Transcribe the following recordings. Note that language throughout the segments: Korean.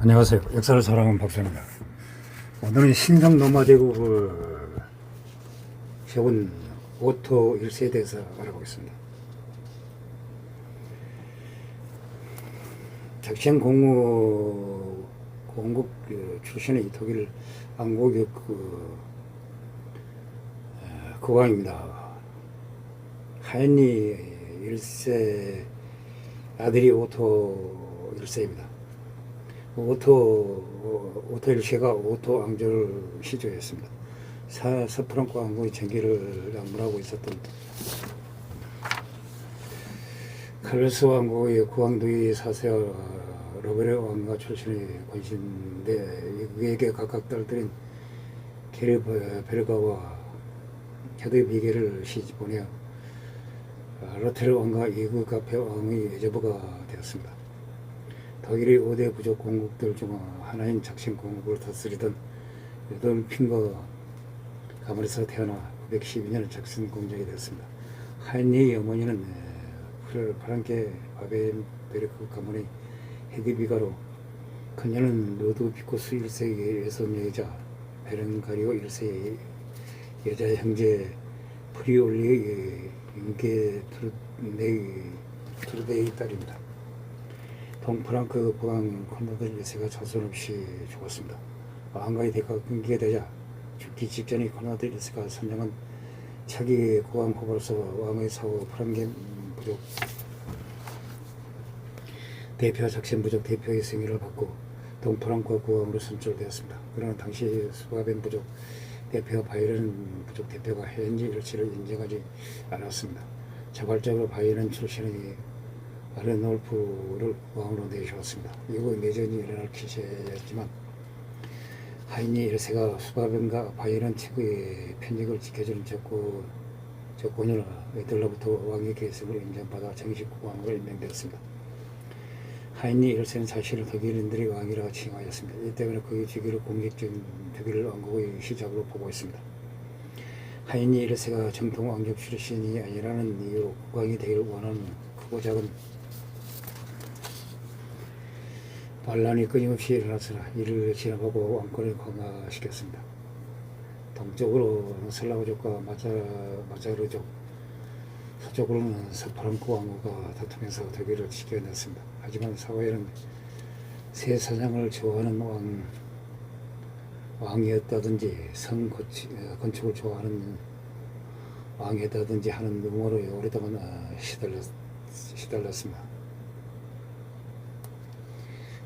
안녕하세요. 역사를 사랑하는 박사입니다. 오늘은 신성 노마제국을 세운 오토 1세에 대해서 알아보겠습니다. 작전 공국 출신의 독일 왕국의 국왕입니다. 하인리 1세 아들이 오토 1세입니다. 오토 1세가 오토 왕조를 시조했습니다. 서프랑크 왕국의 전기를 양분하고 있었던 카를로스 왕국의 국왕두이 4세 로베르 왕과 출신의 권신인데 그에게 각각 딸들인 게르베르가와 헤드비게를 시집 보내어 로테르 왕과 이그 카페 왕의 여조부가 되었습니다. 독일의 5대 부족 공국들 중 하나인 작신 공국을 다스리던 루돌핑과 가문에서 태어나 912년 작신 공작이 되었습니다. 하인리의 어머니는 프랑케 바벤베르크 가문의 헤드비가로 그녀는 루드비코스 1세의 외손녀이자 베른가리오 1세의 여자 형제 프리올리의 인게 투르데의 딸입니다. 동프랑크 국왕 콘라드 1세가 자손 없이 죽었습니다. 왕가의 대가가 끊기게 되자 죽기 직전에 콘라드 1세가 선정한 차기 국왕 후보로서 왕의 사후 프랑겐 부족 대표 작신 부족 대표의 승인을 받고 동프랑크 국왕으로 선출되었습니다. 그러나 당시 스바벤 부족 대표 바이에른 부족 대표가 현지 일치를 인정하지 않았습니다. 자발적으로 바이에른 출신의 아르놀프를 왕으로 내세웠습니다. 이후 내전이 일어날 기세였지만 하인리 1세가 스바벤과 바이에른 측의 편익을 지켜주는 조건을 이들로부터 왕의 계승을 인정받아 정식 국왕으로 임명되었습니다. 하인리 1세는 자신을 독일인들의 왕이라 칭하였습니다. 이 때문에 그의 즉위를 공식적인 독일 왕국의 시작으로 보고 있습니다. 하인리 1세가 정통 왕족 출신이 아니라는 이유로 국왕이 되기를 원하는 크고 작은 반란이 끊임없이 일어났으나 이를 진압하고 왕권을 강화시켰습니다. 동쪽으로 슬라브족과 마자르족, 서쪽으로는 서프랑크 왕국과 다투면서 독일을 지켜냈습니다. 하지만 사회에는 새 사냥을 좋아하는 왕이었다든지 성 건축을 좋아하는 왕이었다든지 하는 음모로 오랫동안 시달렸습니다.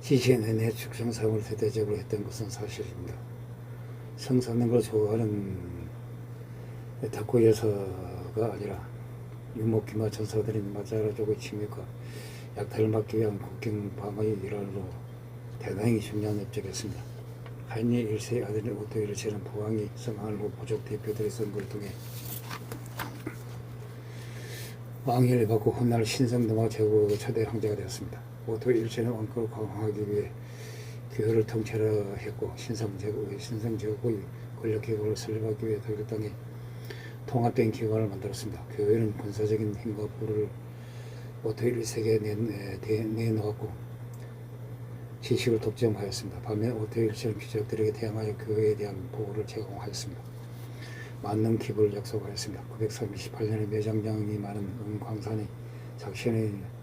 지시에 내내 축성사업을 대대적으로 했던 것은 사실입니다. 성 쌓는 걸 좋아하는 덕후 여사가 아니라 유목기마 전사들인 마자라족의 침입과 약탈을 막기 위한 국경 방어의 일환으로 대단히 중요한 업적이었습니다. 하인리 1세의 아들인 오토 1세는 부왕이 성한 후 부족 대표들의 선거를 통해 왕위를 받고 훗날 신성노마 제국의 초대 황제가 되었습니다. 오토 1세는 왕권을 강화하기 위해 교회를 통찰했고 신성제국의 권력기관을 설립하기 위해 독일 땅에 통합된 기관을 만들었습니다. 교회는 군사적인 힘과 부를 오토 1세에게 내놓았고 지식을 독점하였습니다. 반면 오토 1세는 귀족들에게 대항하여 교회에 대한 보호를 제공하였습니다. 만능 기부를 약속하였습니다. 938년에 매장장이 많은 은광산이 작신의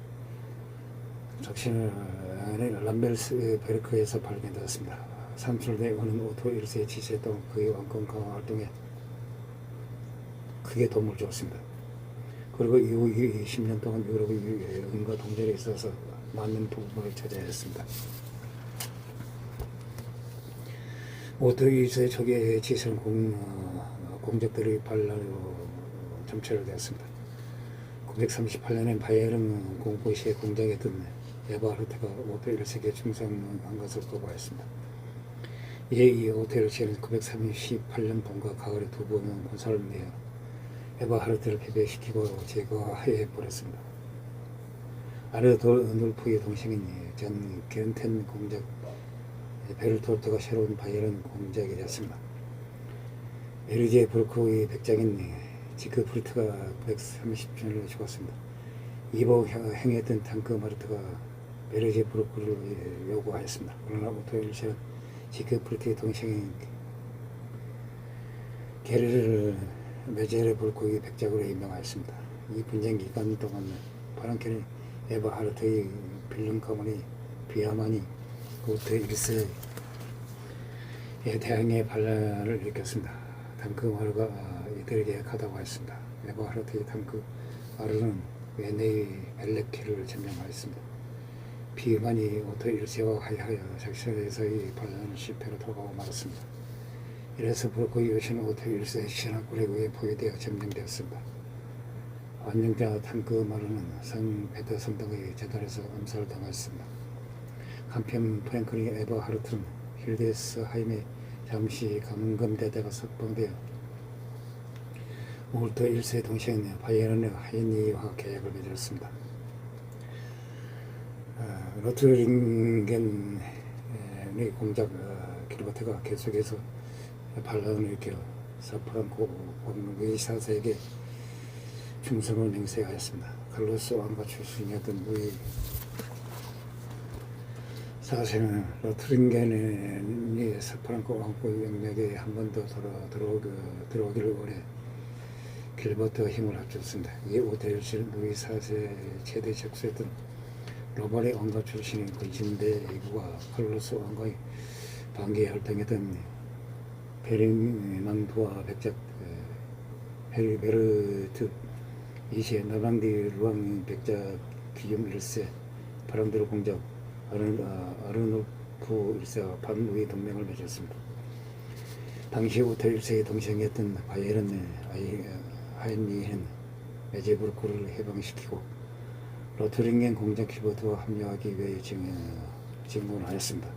람벨스베르크에서 발견되었습니다. 산출된 은은 오토 1세의 지시에 따라 그의 왕권 강화 활동에 크게 도움을 주었습니다. 그리고 이후 20년 동안 유럽의 은과 동절에 있어서 많은 부분을 차지했습니다. 오토 1세의 초기의 지시는 공적들의 반란으로 점철되었습니다. 938년에 바이에른 공포 시에 공작했던 에바르트가 오토 1세에게 충성한 것을 거부하였습니다. 이에 이 오토 1세는 938년 봄과 가을에 두 번의 군사를 내어 에바르트를 패배시키고 제거해 버렸습니다. 아르놀프의 동생인 전 게른텐 공작 베르톨트가 새로운 바이에른 공작이 되었습니다. 에르제 브루크의 백장인 지크프리트가 130주년을 죽었습니다. 이복 행했던 탕크 마르트가 베르제 브루크를 요구하였습니다. 그러나 오토 1세는 지크프리트의 동생인 게르를 메제르 브루크의 백작으로 임명하였습니다. 이 분쟁 기간 동안 프랑켄이 에버하르트의 빌름 가문이 비하만이 오토 1세에 대항해 반란을 일으켰습니다. 탕크 마르가 이들에게 가다고 했습니다. 에버하르트의 탕크 마르는 웨네의 벨레키를 점령하였습니다. 비만이 오토 1세와 하야하여 작전에서의 반란을 실패로 돌아가고 말았습니다. 이래서 브루크의 여신은 오토 1세의 신하군에 의해 포위되어 점령되었습니다. 안녕자 탕크 마르는 성 베드 성당의 재단에서 암살을 당했습니다. 한편 프랭클리 에버하르트는 힐데스하임에 잠시 감금되다가 석방되어 오토 1세 동생인 바이에른 하이니와 계약을 맺었습니다. 로트링겐의 공작 길버트가 계속해서 반란을 일으켜 사프랑코 왕의 사세에게 충성을 맹세하였습니다. 칼로스 왕과 출신이었던 루이 4세는 로트링겐이 사프랑코 왕국의 영역에 한 번 더 들어오기를 원해 길버트와 힘을 합쳤습니다. 이에 오토 1세는 루이 4세 최대 적수였던 로발의 왕가 출신인 근신대 이부가 칼로스 왕과의 반기 활동했던 베르망두와 백작 헤르베르트 2세 나방디 루앙 백작 기욤 1세 바람대로 공작 아르노프 1세와 반루이 동맹을 맺었습니다. 당시 오토 1세의 동생이었던 바이에른 하인리hen 메제부르크를 해방시키고 로트링겐 공작 길버트와 합류하기 위해 증언하였습니다.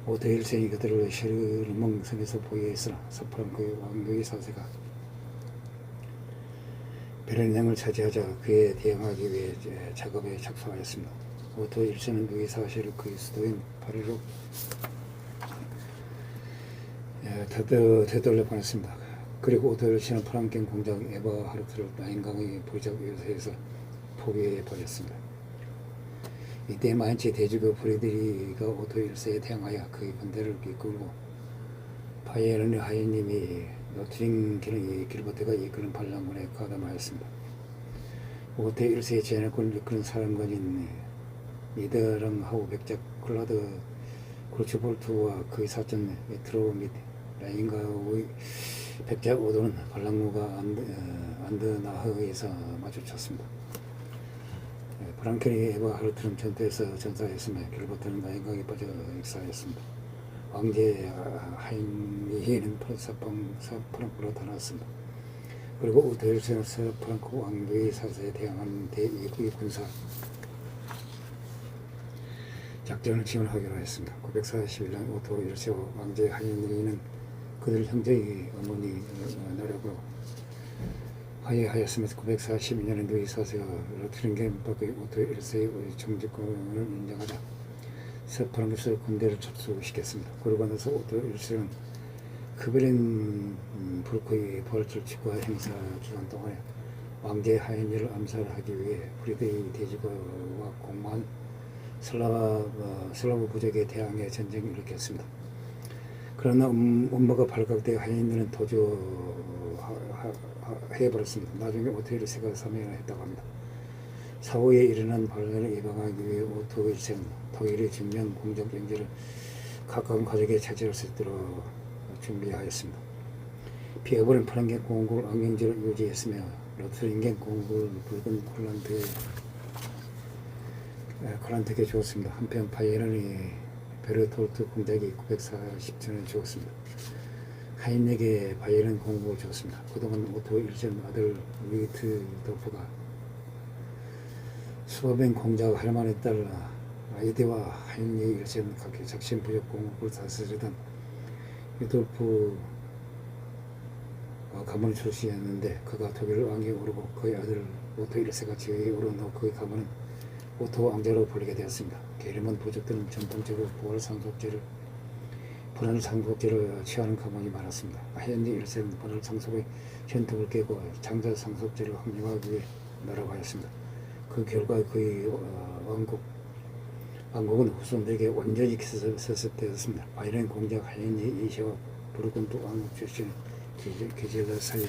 오토 1세는 그들을 쉐르르몽 성에서 보유했으나 사프랑코의 왕의 사세가 베르낭을 차지하자 그에 대응하기 위해 작업에 착수하였습니다. 오토 1세는 루이 4세를 그의 수도인 파리로 되돌려 보냈습니다. 그리고 오토 1세는 프랑켄 공작 에버하르트를 나인강의 부작 요새에서 포위해 버렸습니다. 이때 마인츠 대주교 프리드리가 오토 1세에 대항하여 그의 군대를 이끌고 바이에른 하이님이 로트링겐의 길버트가 이끄는 반란군에 가담하였습니다. 오토 1세의 제네군을 이끄는 사령관인 니더랑하우 백작 클라드 그루츠볼트와 그의 사촌 메트로 및 라인가의 백작 오도는 반란군과 안드나흐에서 마주쳤습니다. 프랑켄이 에버하르트는 전투에서 전사했으며 길버트는 나인강에 빠져 익사하였습니다. 왕제 하인리히는 사프랑코로 달아났습니다. 그리고 오토 1세는 사프랑코 왕의 사세에 대항하는 대이구의 군사 작전을 지원하기로 했습니다. 941년 오토 1세와 왕제 하인리히는 그들 형제의 어머니 나라로 화해하였으면서 942년에 루이 4세가 로트링겐 밖의 오토 1세의 정직권을 인정하자 사프랑코에서 군대를 접수시켰습니다. 그러고 나서 오토 1세는 크베린 브루크의 부활절 직과 행사 기간 동안에 왕제 하인리를 암살하기 위해 프리드의 대지거와 공무한 슬라브 부족에 대항해 전쟁을 일으켰습니다. 그러나 음모가 발각되어 하인리는 도주해버렸습니다. 나중에 오토 1세가 사명을 했다고 합니다. 사후에 일어난 반란을 예방하기 위해 오토 1세는 독일의 증명 공작 영지를 가까운 가족에 차지할 수 있도록 준비하였습니다. 피해버린 프랑켄 공국을 왕영지를 유지했으며 로트링겐 공국을 붉은 콜란트에게 주었습니다. 한편 바이에른이 베르톨트 공작이 940천을 주었습니다. 하인에게 바이에른 공국을 주었습니다. 그동안 오토 1세 아들 루이트도프가 수바벤 공작 할만에 따라 아이데와 하인리 1세는 각기 작심 부족 공국을 다스리던 유돌프 가문 출신이었는데 그가 독일 왕위에 오르고 그의 아들 오토 1세가 지위에 오른 후 그의 가문은 오토 왕자로 불리게 되었습니다. 게르만 부족들은 전통적으로 분할 상속제를 취하는 가문이 많았습니다. 하인리 1세는 분할 상속의 전통을 깨고 장자 상속제를 확립하기 위해 노력하였습니다. 그 결과 그의 왕국 왕국은 후손들에게 온전히 세습되었습니다. 바이런 공작 하인이 이시와 부르군도 왕국 출신 기질러 사이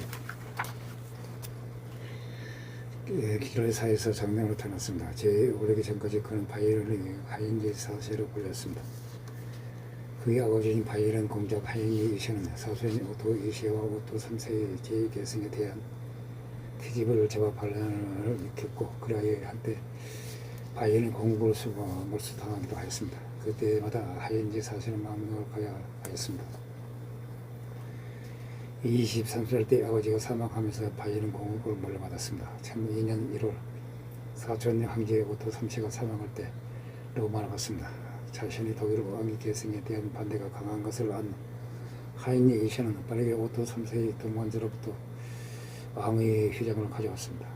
기를 사이에서 장명으로 태어났습니다. 제500기 전까지 그는 바이런의 하인지 사세로 불렸습니다. 그의 아버지인 바이런 공작 하인이 이시는 사수인 오토 이시와 오토 3세의 제2계승에 대한 트집을 제바 반란을 일으켰고 그라에 한때 바이런 공국을 몰수당하기도 하였습니다. 그때마다 하인지 사실은 망명을 가야 하였습니다. 23살 때 아버지가 사망하면서 바이런 공국을 물려받았습니다. 1002년 1월 사촌 황제 오토 3세가 사망할 때 로마로 갔습니다. 자신이 독일 왕위 계승에 대한 반대가 강한 것을 안 하인리 이시는 빠르게 오토 3세의 동반자로부터 왕의 휘장을 가져왔습니다.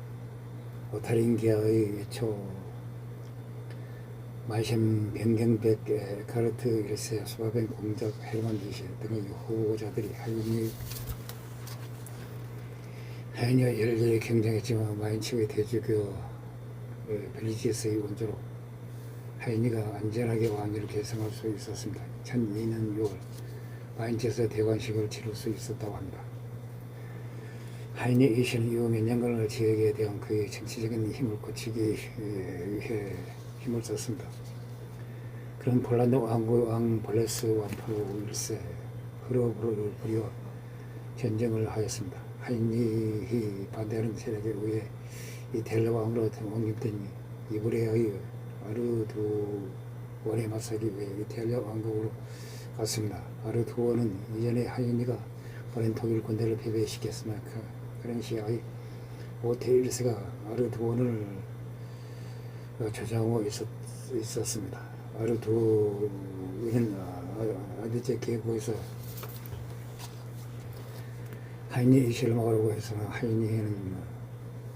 오타링기아의 초 마이셴 변경백 가르트 1세 수바벤 공작 헬만 2세 등의 후보자들이 하인이와 열렬히 경쟁했지만 마인츠의 대주교 벨리지스의 원조로 하인이가 안전하게 왕위를 계승할 수 있었습니다. 1002년 6월 마인츠에서 대관식을 치를 수 있었다고 합니다. 하인이 이시는 이후 몇 년간을 지역에 대한 그의 정치적인 힘을 고치기 위해 힘을 썼습니다. 그런 폴란드 왕 볼레스 완프 1세 흐르브를 부려 전쟁을 하였습니다. 하인이 반대하는 세력에 의해 이텔러 왕으로 옹립된 이브레의 아르두원에 맞서기 위해 이탈리아 왕국으로 갔습니다. 아르두원은 이전에 하인이가 보낸 독일 군대를 패배시켰으나 그런 시아의 오테 1세가 아르두원을 저장하고 있었습니다. 아르두원은 아드제 계곡에서 하인이 이시를 막으려고 해서 하인이는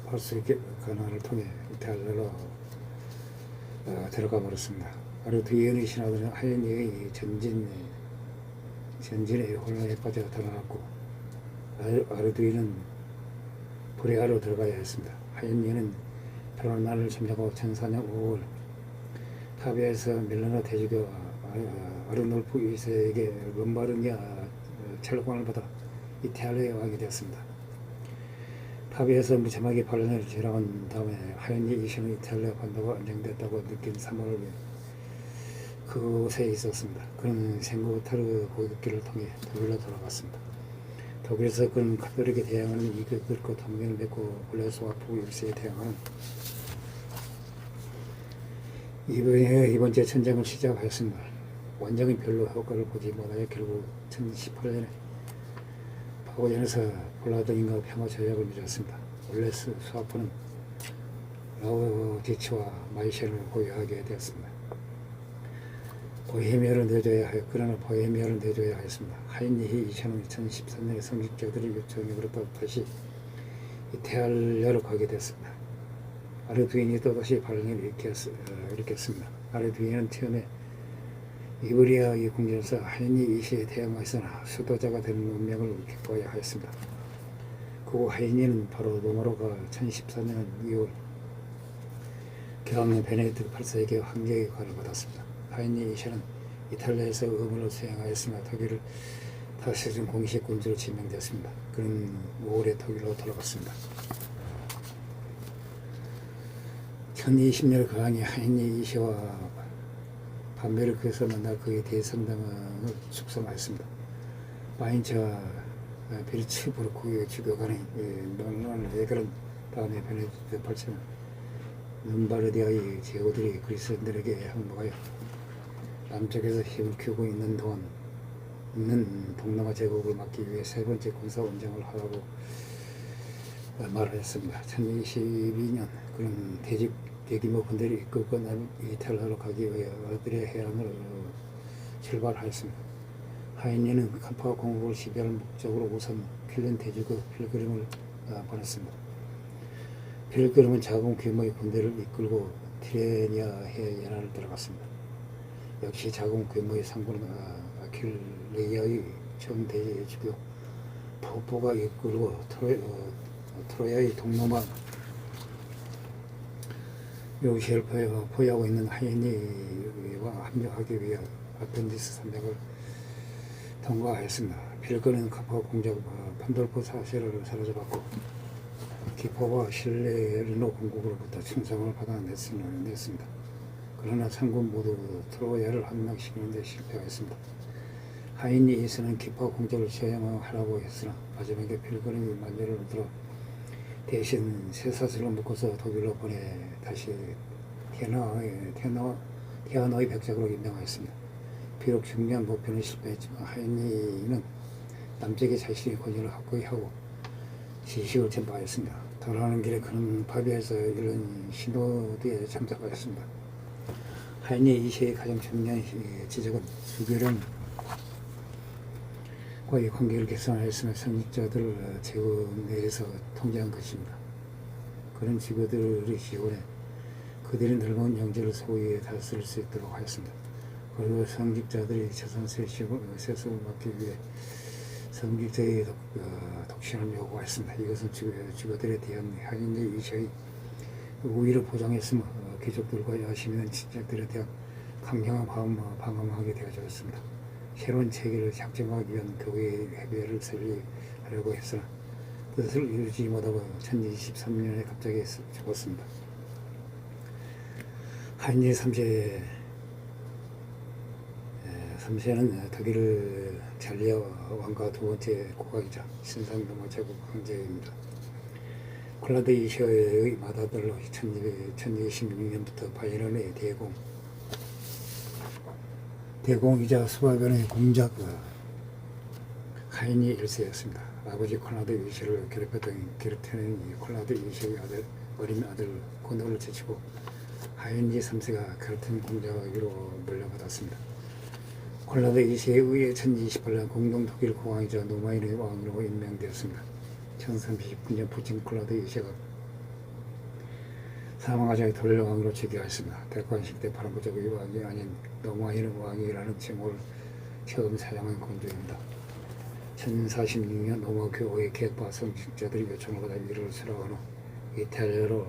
파수의 관할을 통해 이탈리아로 들어가 버렸습니다. 아르두원의 신하들은 하인이의 전진의 혼란에 빠져 드러났고 아르두원은 브레아로 들어가야 했습니다. 하인이는 페로나를 점령하고 1004년 5월 타비아에서 밀라노 대주교 아르놀프 2세에게 롬바르니아 철권을 받아 이탈리아의 왕이 되었습니다. 타비아에서 무참하게 반란을 저지른 다음에 하인리 이시는 이탈리아 반도가 안정됐다고 느낀 3월에 그곳에 있었습니다. 그는 생고타르 고급기를 통해 독일로 돌아갔습니다. 독일에서 그는 카톨릭에 대항하는 이글과 동맹을 맺고 볼레스와프 1세에 대항하는 이번째 전쟁을 시작하였습니다. 원정이 별로 효과를 보지 못하여 결국 1018년에 파고전에서 폴란드인과 평화 조약을 맺었습니다. 볼레스 스와프는 라우지치와 마이셴을 보유하게 되었습니다. 보헤미아를 내줘야 하여 그러나 보헤미아를 내줘야 하였습니다. 하인리히 2013년에 성직자들의 요청에 그렇다고 다시 이탈리아로 가게 됐습니다. 아르두인이 또다시 반란을 일으켰습니다. 아르두인은 처음에 이브리아의 궁전에서 하인리 이시에 대항하였으나 수도자가 되는 운명을 겪어야 하였습니다. 그 후 하인리는 바로 로마로 가 1014년 2월 교황 베네딕트 8세에게 황제의 관을 받았습니다. 하인리 이시는 이탈리아에서 의무를 수행하였으나 독일을 다시금 공식 군주로 지명되었습니다. 그는 5월에 독일로 돌아갔습니다. 1020년 교황이 하인리 이시와 반베르크에서 만나 그의 대성당을 숙성하였습니다. 마인츠와 비르츠부르크의 주교간의 논란을 해결한 다음에 베네딕트 8세는 룸바르디아의 제후들이 그리스도인들에게 항복하여 남쪽에서 힘을 키우고 있는 동남아 제국을 막기 위해 세 번째 군사 원정을 하라고 말하였습니다. 1022년 그는 대규모 군대를 이끌고 이탈리아로 가기 위해 아드리아 해안으로 출발하였습니다. 하인리는 캄파 공국을 지배할 목적으로 우선 퀼른 대주교 필그림을 보냈습니다. 필그림은 작은 규모의 군대를 이끌고 티레니아 해 연안을 들어갔습니다. 역시 작은 규모의 상군은 아킬레이아의 정대주교 포포가 이끌고 트로야의 동로만 요시를 포위하고 있는 하인리와 합류하기 위해 아펜디스 산맥을 통과하였습니다. 필거는 카파 공작 판돌포 사세를 사로잡았고 기포와 실레르노 공국으로부터 칭송을 받아냈습니다. 그러나 상군 모두 트로야를 함락시키는 데 실패하였습니다. 하인리에서는 기포 공작을 시행하라고 했으나 마지막에 필거는 만료를 들어 대신 쇠사슬로 묶어서 독일로 보내 다시 테아노의 백작으로 임명하였습니다. 비록 중요한 목표는 실패했지만 하인리는 남쪽에 자신의 권위를 확고히 하고 지식을 전파하였습니다. 돌아오는 길에 그는 파비아에서 이런 신호대에 참석하였습니다. 하인리 2세의 가장 중요한 지적은 주교령 과의 관계를 개선하였으며 성직자들을 제국 내에서 통제한 것입니다. 그런 지구들의 지원에 그들이 넓은 영지를 소유에 다스릴 수 있도록 하였습니다. 그리고 성직자들이 재산 세습을 막기 위해 성직자의 독신을 요구했습니다. 이것은 지구들에 대한 하인리 2세의 우위를 보장했으며 귀족들과 야심있는 친척들에 대한 강경한 방어하게 되어졌습니다. 새로운 체계를 작정하기 위한 교회의 회의를 설립하려고 했으나 뜻을 이루지 못하고 1023년에 갑자기 죽었습니다. 하인리 3세는 독일 잘리아 왕과 두 번째 국왕이자 신상로마 제국 황제입니다. 콜라드 2세의 맏아들로 1216년부터 바이런의 대공이자 수바변의 공작 하인리 1세였습니다. 아버지 콜라드 2세를 괴롭히는 콜라드 2세의 어린 아들 고노를 제치고 하인리 3세가 같은 공작으로 물려받았습니다. 콜라드 2세에 의해 1028년 공동 독일 국왕이자 노마인의 왕으로 임명되었습니다. 1039년 부친 콜라드 2세가 사망하자 독일 왕으로 즉위하였습니다. 대관식 때 파란부족의 왕이 아닌 노마인 왕이라는 칭호를 처음 사용한 공주입니다. 1046년 로마 교회의 개파 성직자들이 요청을 받아 이를 수락한 후 이탈리아로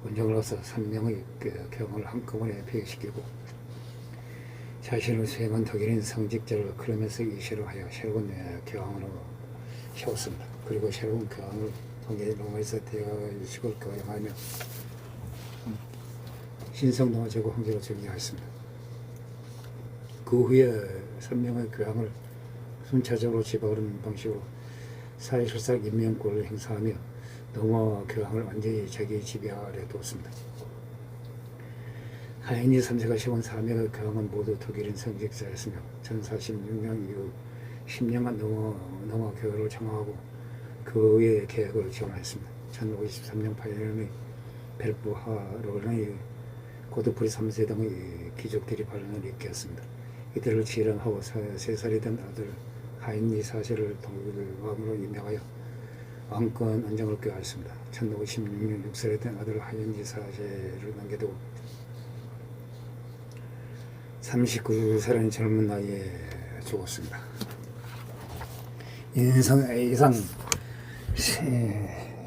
원정을 와서 3명의 교황을 한꺼번에 폐위시키고 자신을 수행한 독일인 성직자를 클레멘스 2세로 하여 새로운 교황으로 세웠습니다. 그리고 새로운 교황을 통해 로마에서 대의식을 거행하며 신성로마 제국 황제로 즉위하였습니다. 그 후에 3명의 교황을 순차적으로 집어오르는 방식으로 사실상 임명권을 행사하며 로마 교황을 완전히 자기 지배 아래 두었습니다. 하인리 3세가 세운 4명의 교황은 모두 독일인 성직자였으며 1046년 이후 10년간 로마 교회를 창화하고 그 의회 계획을 지원했습니다. 1053년 바이에른의 벨프하로의 고드프리 3세 등의 귀족들이 반란을 일으켰습니다. 이들을 지령하고 3살이 된 아들 하인리 4세를 독일 왕으로 임명하여 왕권 안정을 꾀하였습니다. 1056년 6살이 된 아들 하인리 4세를 남겨두고 39살의 젊은 나이에 죽었습니다. 이상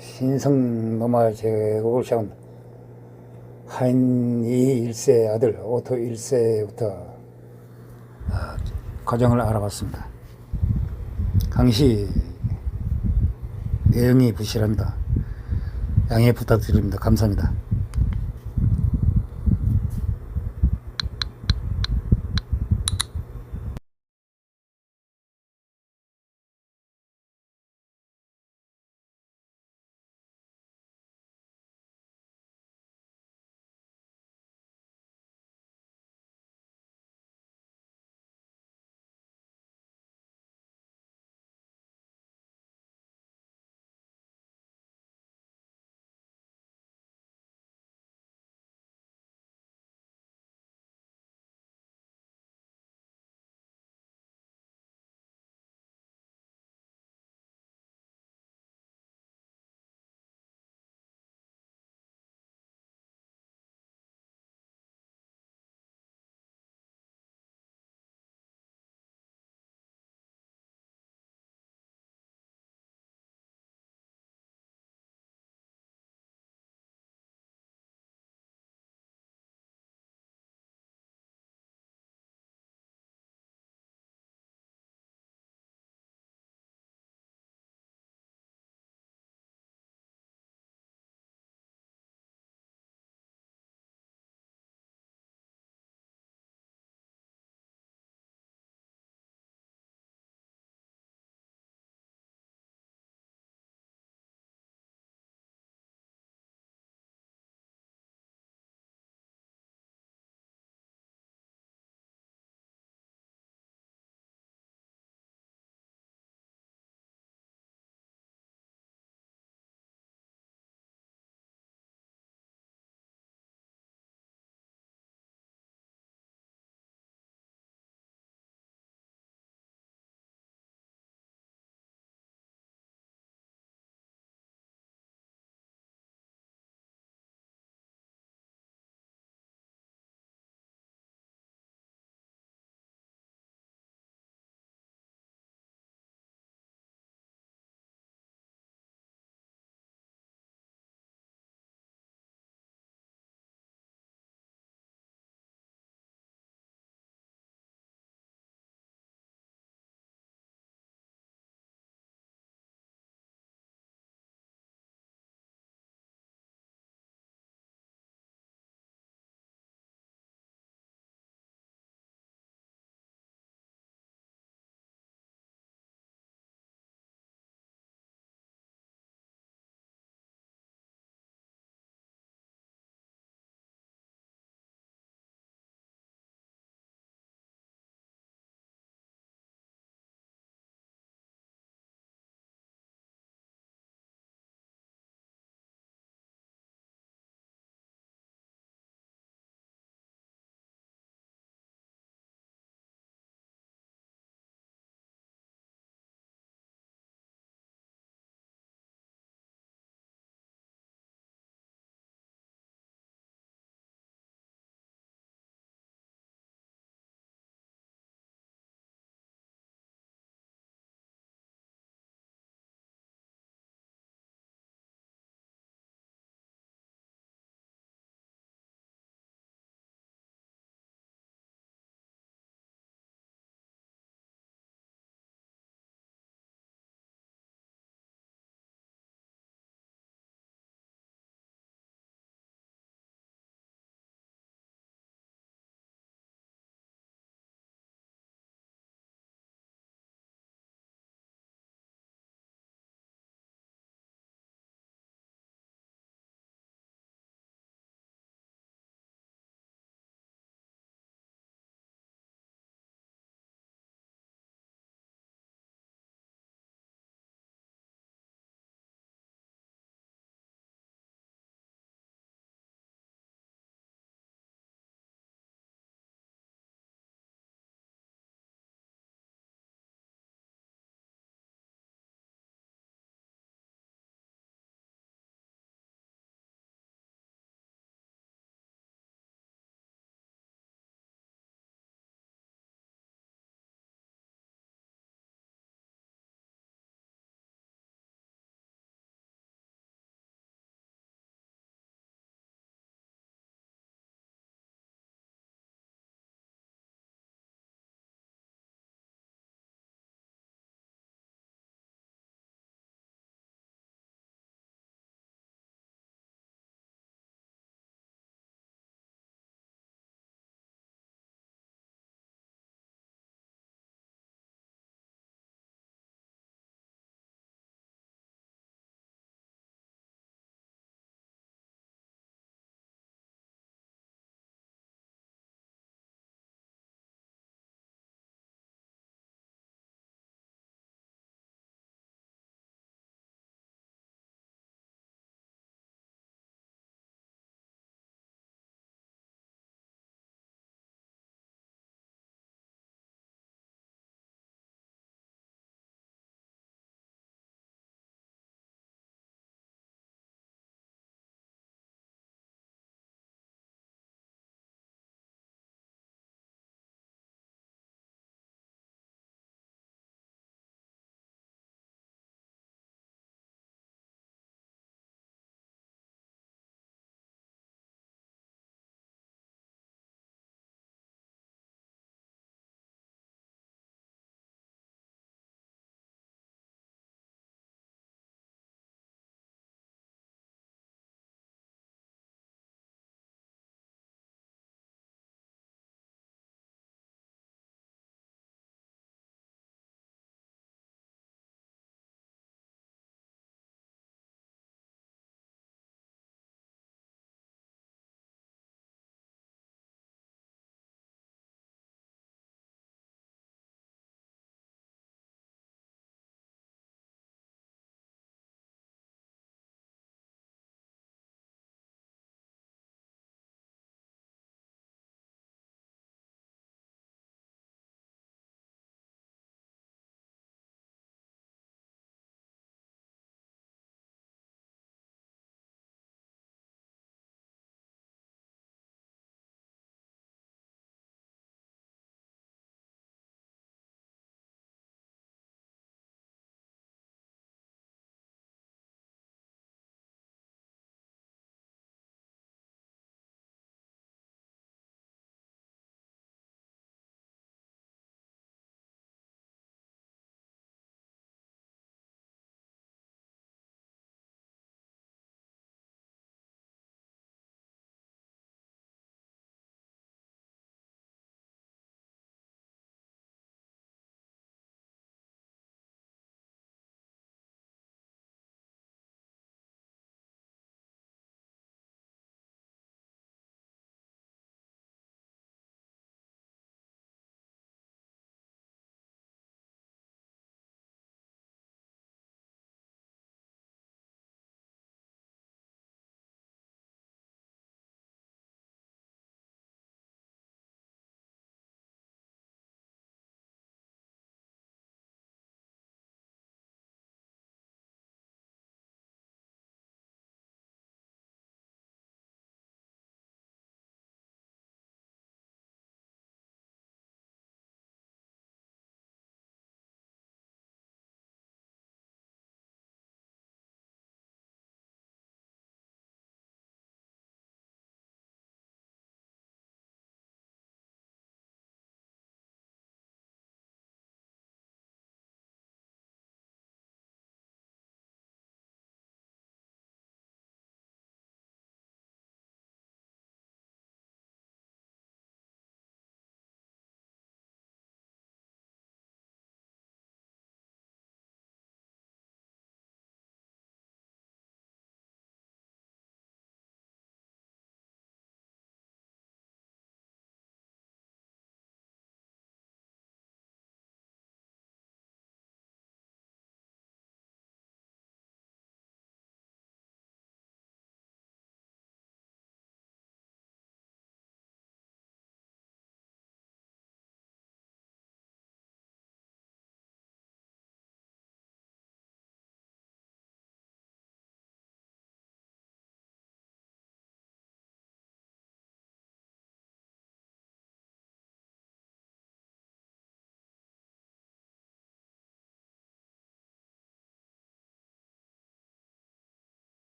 신성로마 제국을 세운 하인리 1세 아들 오토 1세부터 과정을 알아봤습니다. 강시 내용이 부실합니다. 양해 부탁드립니다. 감사합니다.